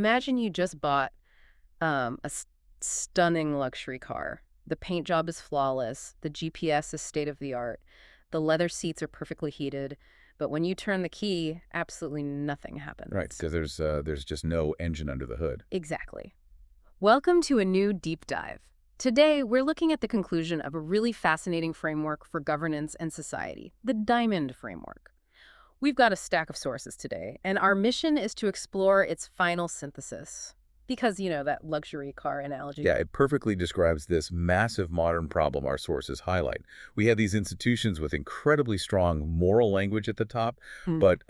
Imagine you just bought a stunning luxury car. The paint job is flawless, the GPS is state of the art, the leather seats are perfectly heated, but when you turn the key, absolutely nothing Right, happens. because there's just no engine under the hood. Exactly. Welcome to a new deep dive. Today, we're looking at the conclusion of a really fascinating framework for governance and society, the Diamond Framework. We've got a stack of sources today, and our mission is to explore its final synthesis. Because, that luxury car analogy. Yeah, it perfectly describes this massive modern problem our sources highlight. We have these institutions with incredibly strong moral language at the top, Hmm. but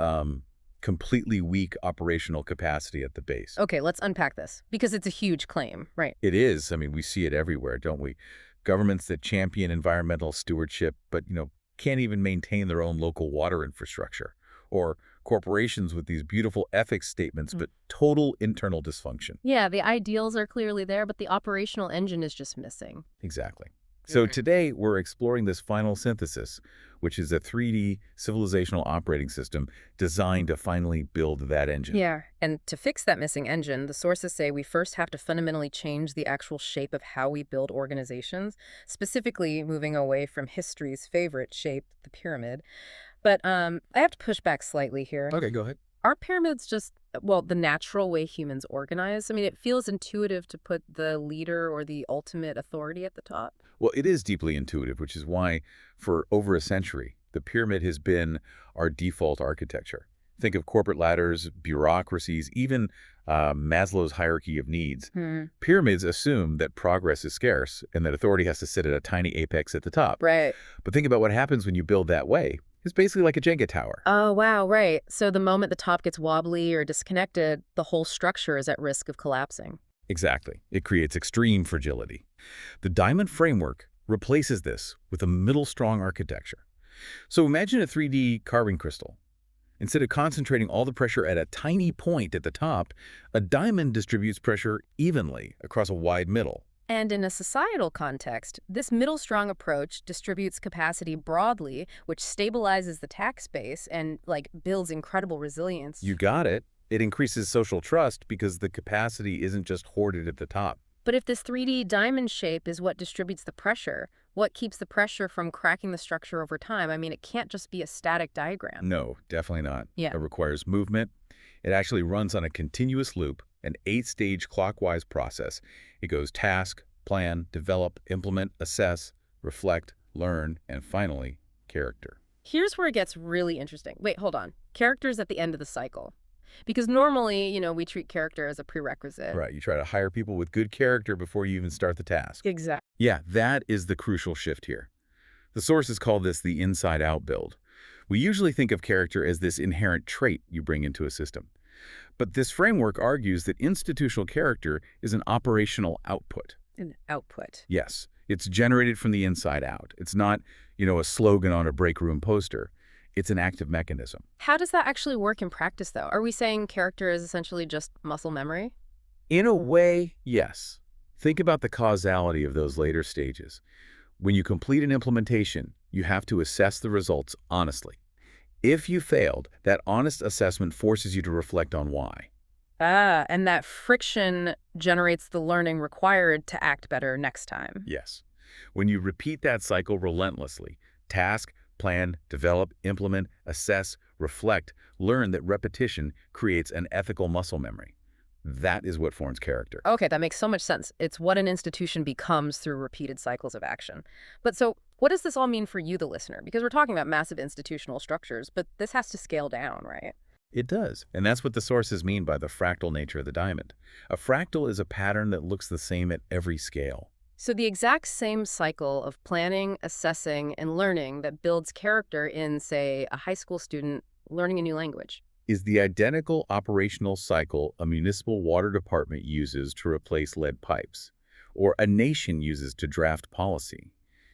completely weak operational capacity at the base. Okay, let's unpack this, because it's a huge claim, right? It is. I mean, we see it everywhere, don't we? Governments that champion environmental stewardship, but, can't even maintain their own local water infrastructure. Or corporations with these beautiful ethics statements, Mm. but total internal dysfunction. Yeah, the ideals are clearly there, but the operational engine is just missing. Exactly. So today we're exploring this final synthesis, which is a 3D civilizational operating system designed to finally build that engine. Yeah, and to fix that missing engine, the sources say we first have to fundamentally change the actual shape of how we build organizations, specifically moving away from history's favorite shape, the pyramid. But I have to push back slightly here. Okay, go ahead. Are pyramids just, well, the natural way humans organize? I mean, it feels intuitive to put the leader or the ultimate authority at the top. Well, it is deeply intuitive, which is why for over a century, the pyramid has been our default architecture. Think of corporate ladders, bureaucracies, even Maslow's hierarchy of needs. Hmm. Pyramids assume that progress is scarce and that authority has to sit at a tiny apex at the top. Right. But think about what happens when you build that way. It's basically like a Jenga tower. Oh, wow, right. So the moment the top gets wobbly or disconnected, the whole structure is at risk of collapsing. Exactly. It creates extreme fragility. The diamond framework replaces this with a middle strong architecture. So imagine a 3D carving crystal. Instead of concentrating all the pressure at a tiny point at the top, a diamond distributes pressure evenly across a wide middle. And in a societal context, this middle strong approach distributes capacity broadly, which stabilizes the tax base and, builds incredible resilience. You got it. It increases social trust because the capacity isn't just hoarded at the top. But if this 3D diamond shape is what distributes the pressure, what keeps the pressure from cracking the structure over time? I mean, it can't just be a static diagram. No, definitely not. Yeah. It requires movement. It actually runs on a continuous loop, an 8-stage clockwise process. It goes task, plan, develop, implement, assess, reflect, learn, and finally, character. Here's where it gets really interesting. Wait, hold on. Character's at the end of the cycle. Because normally, we treat character as a prerequisite. Right, you try to hire people with good character before you even start the task. Exactly. Yeah, that is the crucial shift here. The sources call this the inside-out build. We usually think of character as this inherent trait you bring into a system. But this framework argues that institutional character is an operational output. An output. Yes, it's generated from the inside out. It's not, a slogan on a break room poster. It's an active mechanism. How does that actually work in practice, though? Are we saying character is essentially just muscle memory? In a way, yes. Think about the causality of those later stages. When you complete an implementation, you have to assess the results honestly. If you failed, that honest assessment forces you to reflect on why. Ah, and that friction generates the learning required to act better next time. Yes. When you repeat that cycle relentlessly, task, plan, develop, implement, assess, reflect, learn that repetition creates an ethical muscle memory. That is what forms character. Okay, that makes so much sense. It's what an institution becomes through repeated cycles of action. But so, what does this all mean for you, the listener? Because we're talking about massive institutional structures, but this has to scale down, right? It does. And that's what the sources mean by the fractal nature of the diamond. A fractal is a pattern that looks the same at every scale. So the exact same cycle of planning, assessing, and learning that builds character in, say, a high school student learning a new language. Is the identical operational cycle a municipal water department uses to replace lead pipes, or a nation uses to draft policy.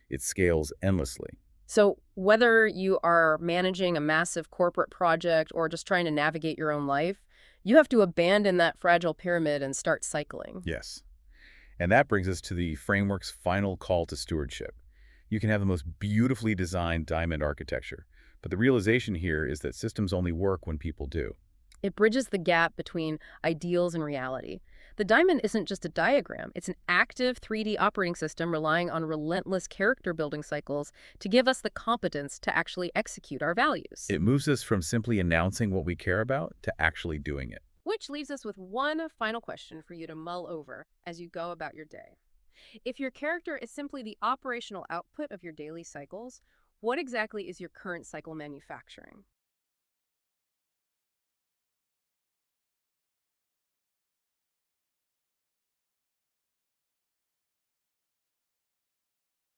It scales endlessly. So whether you are managing a massive corporate project or just trying to navigate your own life, you have to abandon that fragile pyramid and start cycling. Yes. And that brings us to the framework's final call to stewardship. You can have the most beautifully designed diamond architecture, but the realization here is that systems only work when people do. It bridges the gap between ideals and reality. The diamond isn't just a diagram, it's an active 3D operating system relying on relentless character building cycles to give us the competence to actually execute our values. It moves us from simply announcing what we care about to actually doing it. Which leaves us with one final question for you to mull over as you go about your day. If your character is simply the operational output of your daily cycles, what exactly is your current cycle manufacturing?